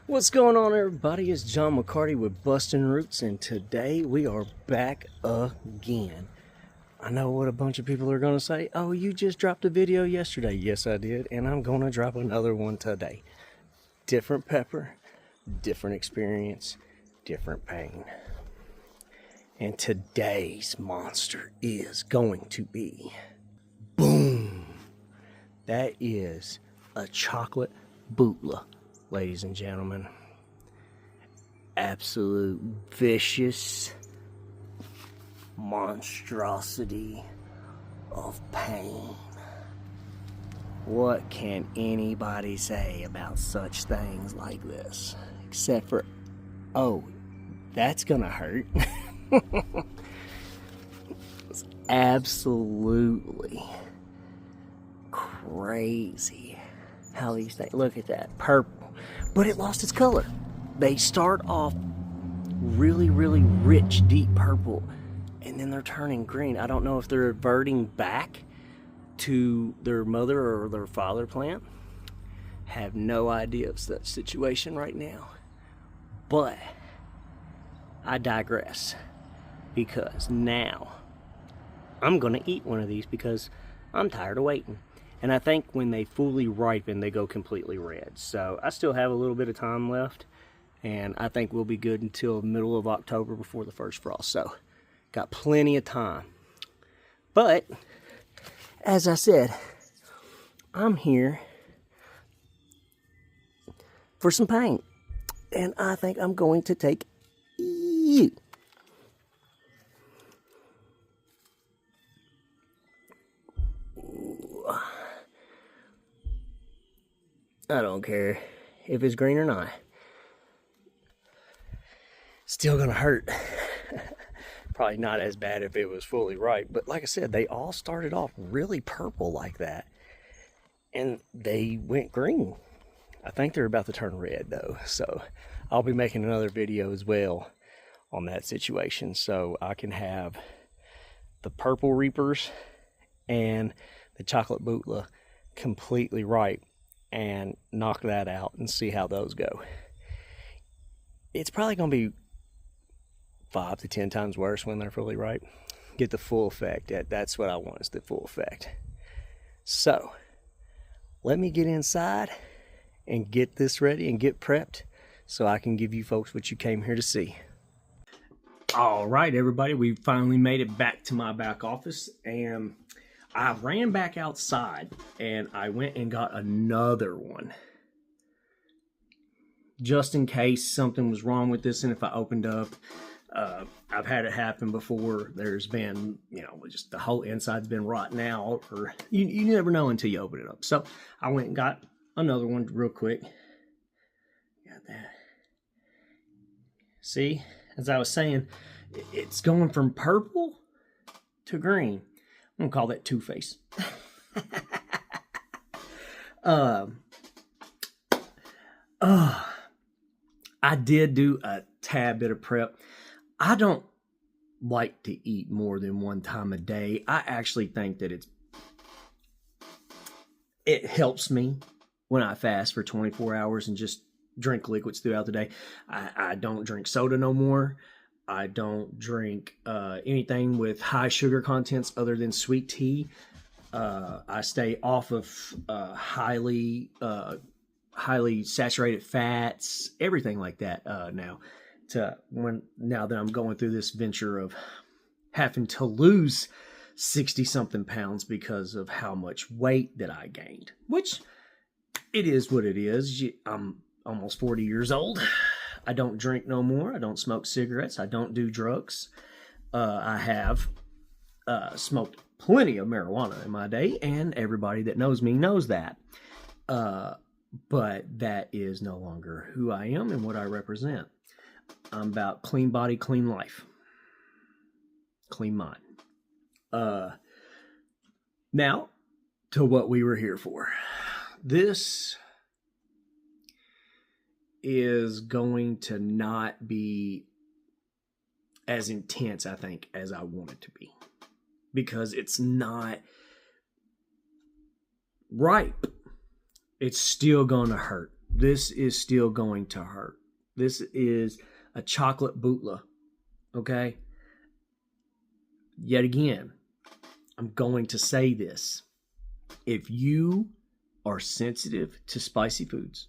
What's going on, everybody? It's John McCarty with Bustin' Roots, and today we are back again. I know what a bunch of people are going to say. Oh, you just dropped a video yesterday. Yes, I did, and I'm going to drop another one today. Different pepper, different experience, different pain. And today's monster is going to be, boom, that is a chocolate Bhutlah, ladies and gentlemen. Absolute vicious monstrosity of pain. What can anybody say about such things like this? Except for, oh, that's gonna hurt. It's absolutely crazy how these things, look at that, purple, but it lost its color. They start off really, really rich, deep purple, and then they're turning green. I don't know if they're reverting back to their mother or their father plant. Have no idea of such situation right now. But I digress, because now I'm gonna eat one of these because I'm tired of waiting. And I think when they fully ripen, they go completely red. So I still have a little bit of time left, and I think we'll be good until the middle of October before the first frost. So got plenty of time. But as I said, I'm here for some pain, and I think I'm going to take you. I don't care if it's green or not. Still gonna hurt. Probably not as bad if it was fully ripe, but like I said, they all started off really purple like that, and they went green. I think they're about to turn red though, so I'll be making another video as well on that situation, so I can have the purple reapers and the chocolate Bhutlah completely ripe and knock that out and see how those go. It's probably going to be 5 to 10 times worse when they're fully ripe. Get the full effect. That's what I want, is the full effect. So let me get inside and get this ready and get prepped so I can give you folks what you came here to see. All right, everybody, we finally made it back to my back office, and I ran back outside and I went and got another one, just in case something was wrong with this. And if I opened up, I've had it happen before. There's been, just the whole inside's been rotten out, or you never know until you open it up. So I went and got another one real quick. Got that. See, as I was saying, it's going from purple to green. I'm gonna call that Two-Face. I did do a tad bit of prep. I don't like to eat more than one time a day. I actually think that it helps me when I fast for 24 hours and just drink liquids throughout the day. I don't drink soda no more. I don't drink anything with high sugar contents other than sweet tea. I stay off of highly saturated fats, everything like that now. Now that I'm going through this venture of having to lose 60-something pounds because of how much weight that I gained, which it is what it is. I'm almost 40 years old. I don't drink no more. I don't smoke cigarettes. I don't do drugs. I have smoked plenty of marijuana in my day, and everybody that knows me knows that. But that is no longer who I am and what I represent. I'm about clean body, clean life, clean mind. Now, to what we were here for. This is going to not be as intense, I think, as I want it to be, because it's not ripe. It's still gonna hurt. this is still going to hurt. This is a chocolate Bhutlah, okay? Yet again, I'm going to say this. If you are sensitive to spicy foods,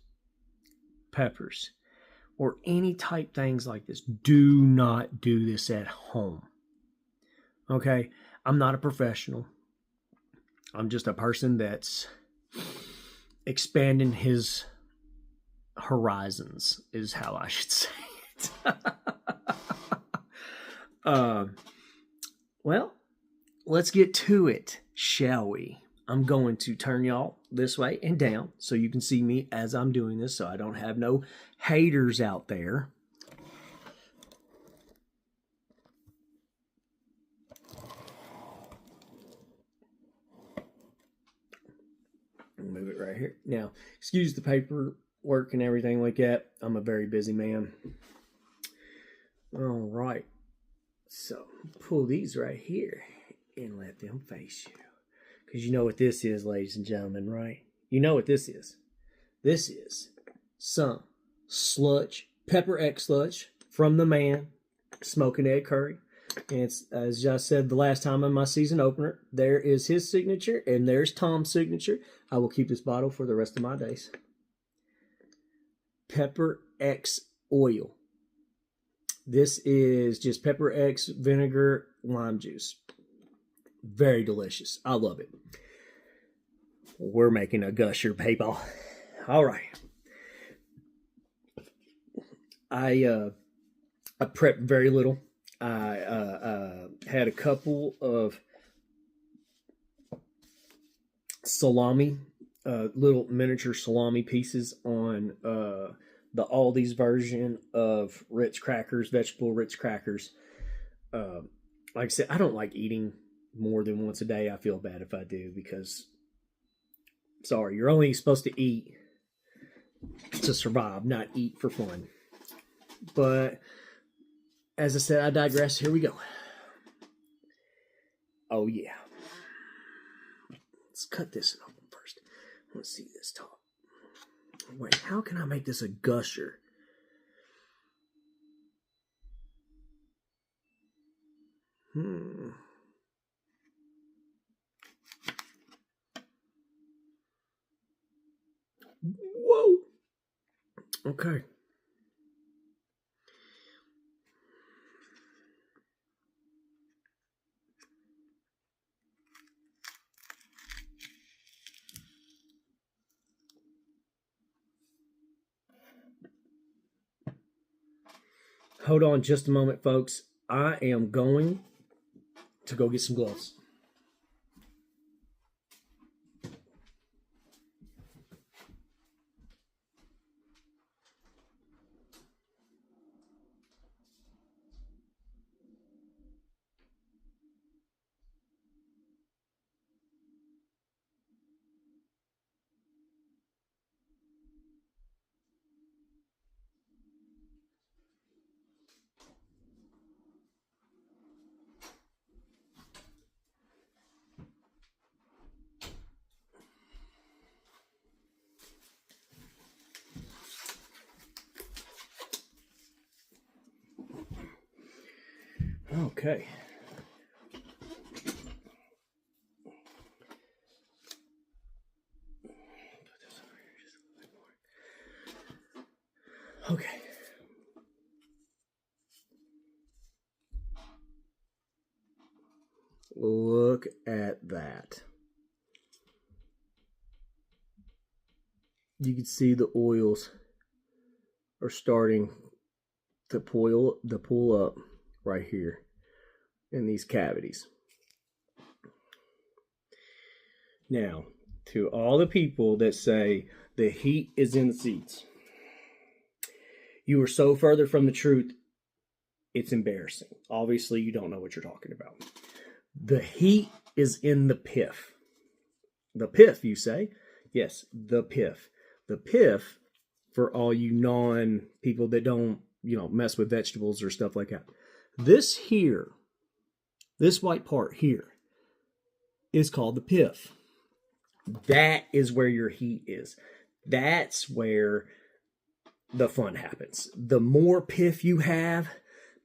peppers, or any type things like this, do not do this at home. Okay? I'm not a professional. I'm just a person that's expanding his horizons, is how I should say it. Well, let's get to it, shall we? I'm going to turn y'all this way and down so you can see me as I'm doing this, so I don't have no haters out there. Move it right here. Now, excuse the paperwork and everything like that. I'm a very busy man. All right. So, pull these right here and let them face you. Because you know what this is, ladies and gentlemen, right? You know what this is. This is some sludge, Pepper X sludge from the man, Smoking Ed Curry. And it's, as I said the last time on my season opener, there is his signature and there's Tom's signature. I will keep this bottle for the rest of my days. Pepper X oil. This is just Pepper X vinegar lime juice. Very delicious. I love it. We're making a gusher, people. All right. I prepped very little. I had a couple of salami, little miniature salami pieces on the Aldi's version of Ritz crackers, vegetable Ritz crackers. Like I said, I don't like eating more than once a day. I feel bad if I do because, sorry, you're only supposed to eat to survive, not eat for fun. But as I said, I digress. Here we go. Oh, yeah. Let's cut this open first. Let's see this top. Wait, how can I make this a gusher? Whoa. Okay. Hold on just a moment, folks. I am going to go get some gloves. Okay. Okay. Look at that. You can see the oils are starting to pull up right here in these cavities. Now, to all the people that say the heat is in the seats, you are so further from the truth, it's embarrassing. Obviously, you don't know what you're talking about. The heat is in the pith. The pith, you say? Yes, the pith. The pith, for all you non-people that don't, mess with vegetables or stuff like that. This here, this white part here, is called the pith. That is where your heat is. That's where the fun happens. The more pith you have,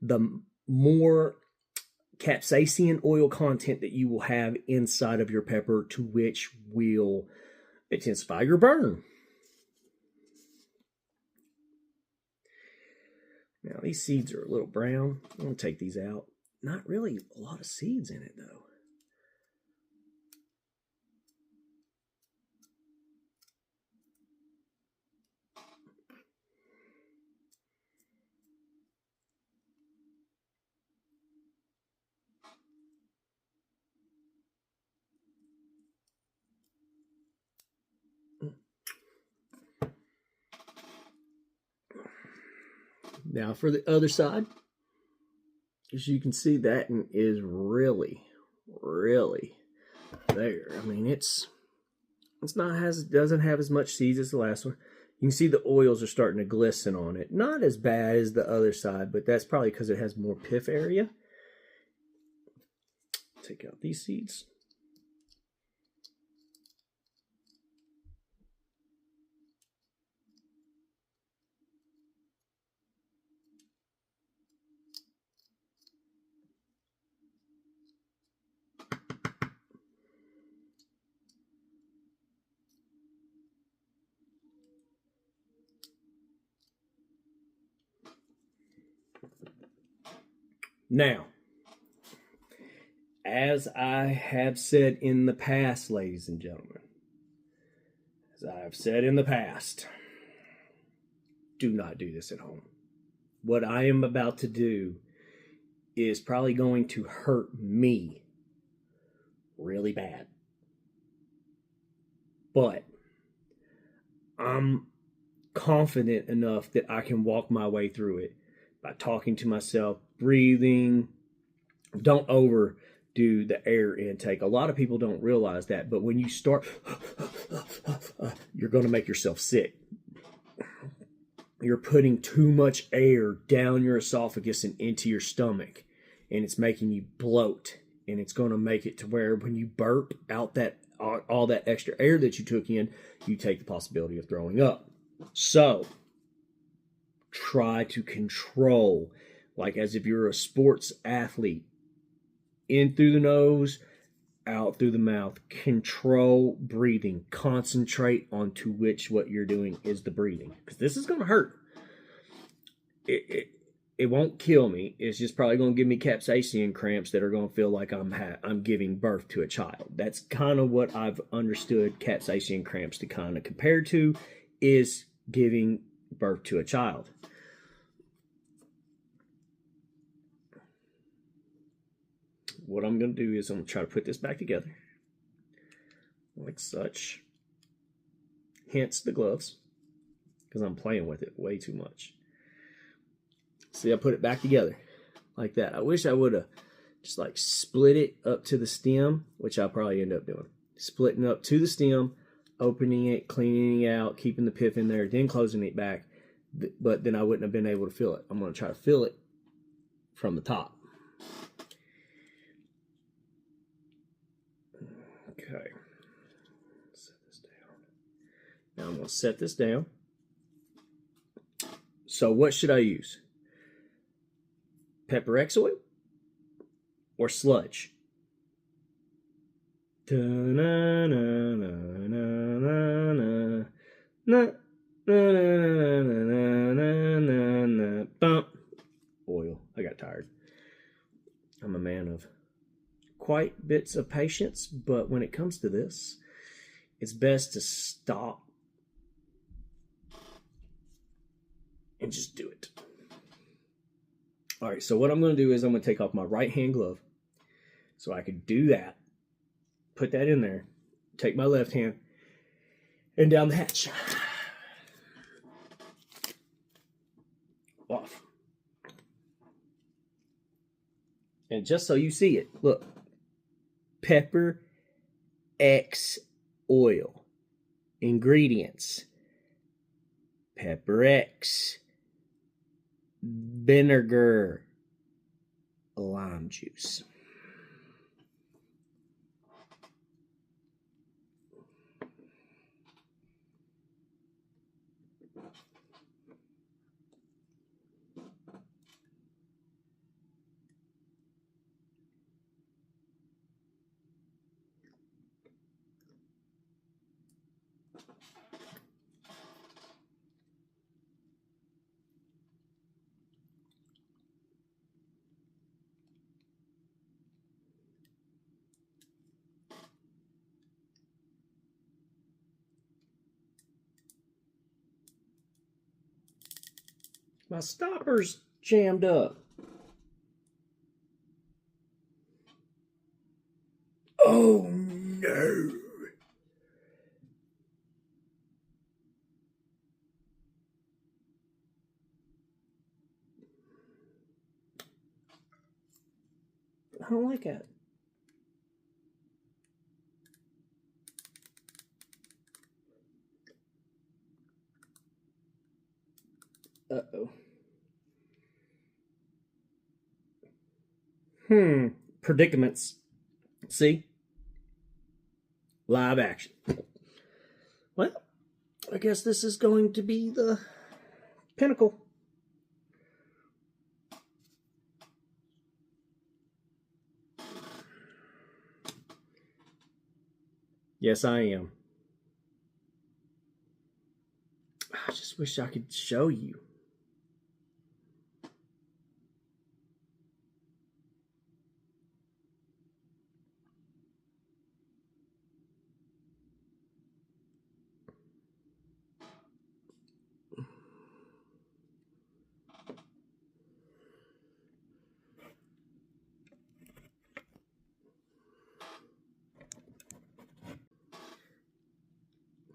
the more capsaicin oil content that you will have inside of your pepper, to which will intensify your burn. Now, these seeds are a little brown. I'm going to take these out. Not really a lot of seeds in it, though. Now, for the other side, as you can see, that is really, really there. I mean, it's not doesn't have as much seeds as the last one. You can see the oils are starting to glisten on it. Not as bad as the other side, but that's probably because it has more pith area. Take out these seeds. Now, as I have said in the past, ladies and gentlemen, as I have said in the past, do not do this at home. What I am about to do is probably going to hurt me really bad. But I'm confident enough that I can walk my way through it by talking to myself, breathing. Don't overdo the air intake. A lot of people don't realize that, but when you start, you're going to make yourself sick. You're putting too much air down your esophagus and into your stomach, and it's making you bloat, and it's going to make it to where when you burp out that all that extra air that you took in, you take the possibility of throwing up. So try to control, like as if you're a sports athlete, in through the nose, out through the mouth. Control breathing. Concentrate on to which what you're doing is the breathing, because this is going to hurt. It won't kill me. It's just probably going to give me capsaicin cramps that are going to feel like I'm giving birth to a child. That's kind of what I've understood capsaicin cramps to kind of compare to, is giving birth to a child. What I'm going to do is I'm going to try to put this back together like such. Hence the gloves, because I'm playing with it way too much. See, I put it back together like that. I wish I would have just like split it up to the stem, which I'll probably end up doing. Splitting up to the stem, opening it, cleaning it out, keeping the pith in there, then closing it back. But then I wouldn't have been able to feel it. I'm going to try to feel it from the top. Okay. Set this down. Now I'm going to set this down. So what should I use? Pepper X oil or sludge? Oil. I got tired. I'm a man of quite bits of patience, but when it comes to this, it's best to stop and just do it. All right, so what I'm going to do is I'm going to take off my right hand glove so I can do that, put that in there, take my left hand, and down the hatch. Off. And just so you see it, look, Pepper X oil. Ingredients: Pepper X, vinegar, lime juice. My stopper's jammed up. Oh no. I don't like that. Uh-oh. Predicaments. See? Live action. Well, I guess this is going to be the pinnacle. Yes, I am. I just wish I could show you.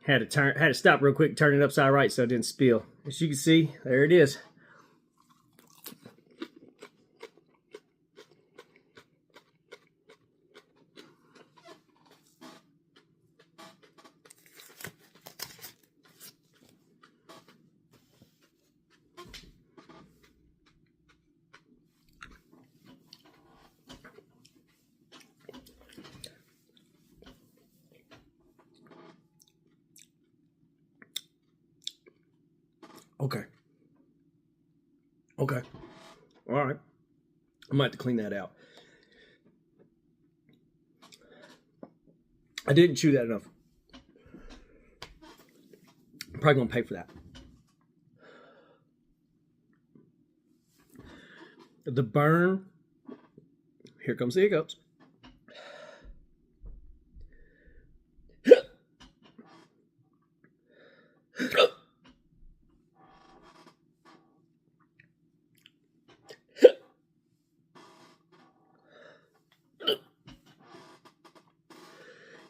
Had to stop real quick, turn it upside right so it didn't spill. As you can see, there it is. Okay. Okay. All right. I might have to clean that out. I didn't chew that enough. I'm probably going to pay for that. The burn. Here comes the hiccups.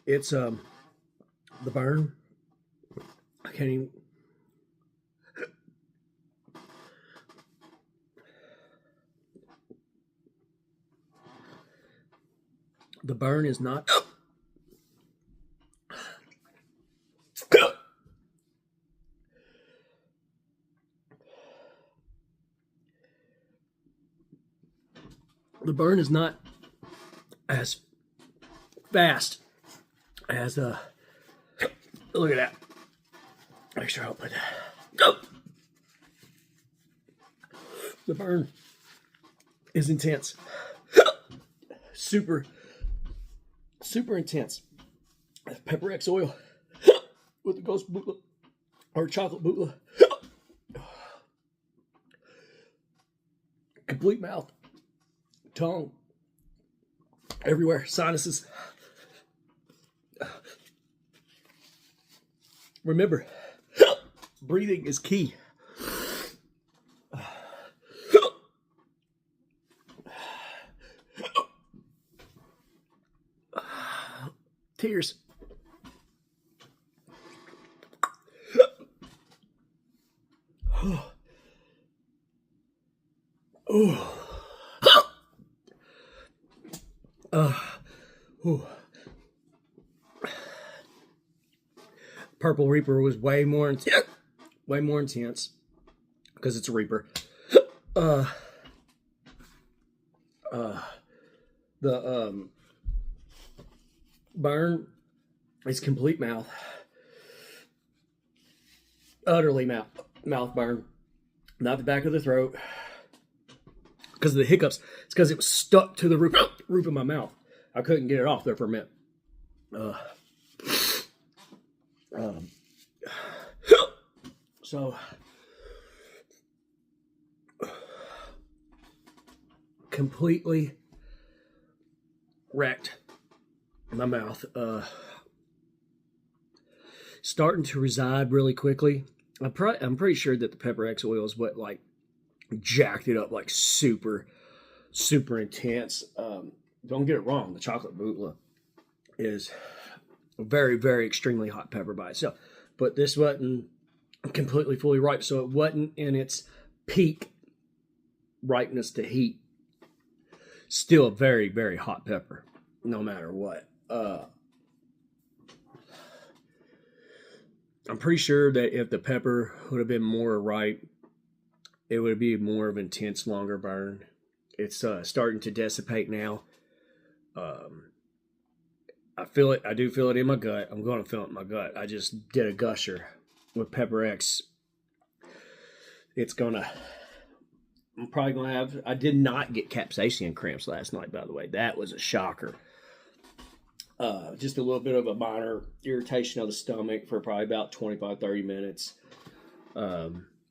It's the burn. I can't even. The burn is not. The burn is not as fast as look at that. Make sure I'll put that. Go. The burn is intense. Super intense. Pepper X oil with the ghost Bhutlah or chocolate Bhutlah. Complete mouth, tongue, everywhere, sinuses. Remember, breathing is key. Tears. Purple Reaper was way more intense because it's a Reaper. The burn is complete mouth, utterly mouth burn, not the back of the throat. Because of the hiccups, it's because it was stuck to the roof of my mouth. I couldn't get it off there for a minute. So completely wrecked my mouth. Starting to reside really quickly. I'm pretty sure that the Pepper X oil is what like jacked it up like super, super intense. Don't get it wrong. The chocolate Bhutlah is a very, very extremely hot pepper by itself. But this wasn't completely fully ripe, so it wasn't in its peak ripeness to heat. Still a very, very hot pepper, no matter what. I'm pretty sure that if the pepper would have been more ripe, it would be more of an intense, longer burn. It's starting to dissipate now. I feel it. I do feel it in my gut. I'm going to feel it in my gut. I just did a gusher with Pepper X. I'm probably going to have, I did not get capsaicin cramps last night, by the way. That was a shocker. Just a little bit of a minor irritation of the stomach for probably about 25, 30 minutes. Man.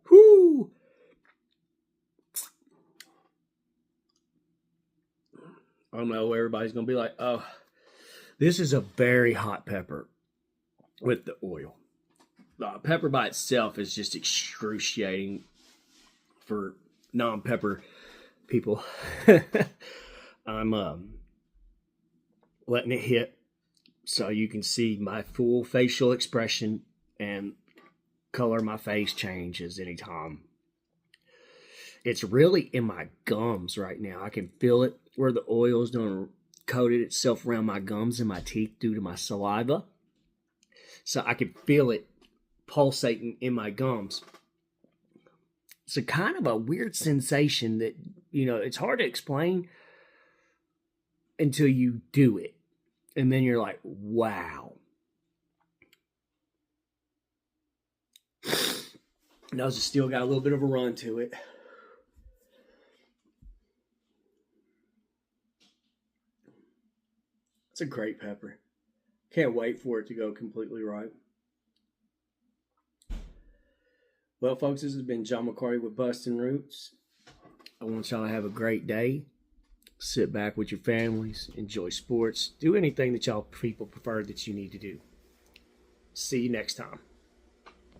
Whoo! I know everybody's going to be like, oh, this is a very hot pepper with the oil. Pepper by itself is just excruciating for non-pepper people. I'm letting it hit so you can see my full facial expression and color of my face changes anytime. It's really in my gums right now. I can feel it where the oil is doing coated itself around my gums and my teeth due to my saliva. So I can feel it pulsating in my gums. It's a kind of a weird sensation that, it's hard to explain until you do it. And then you're like, wow. Nose has still got a little bit of a run to it. It's a great pepper. Can't wait for it to go completely ripe. Well, folks, this has been John McCarty with Bustin' Roots. I want y'all to have a great day. Sit back with your families, enjoy sports, do anything that y'all people prefer that you need to do. See you next time.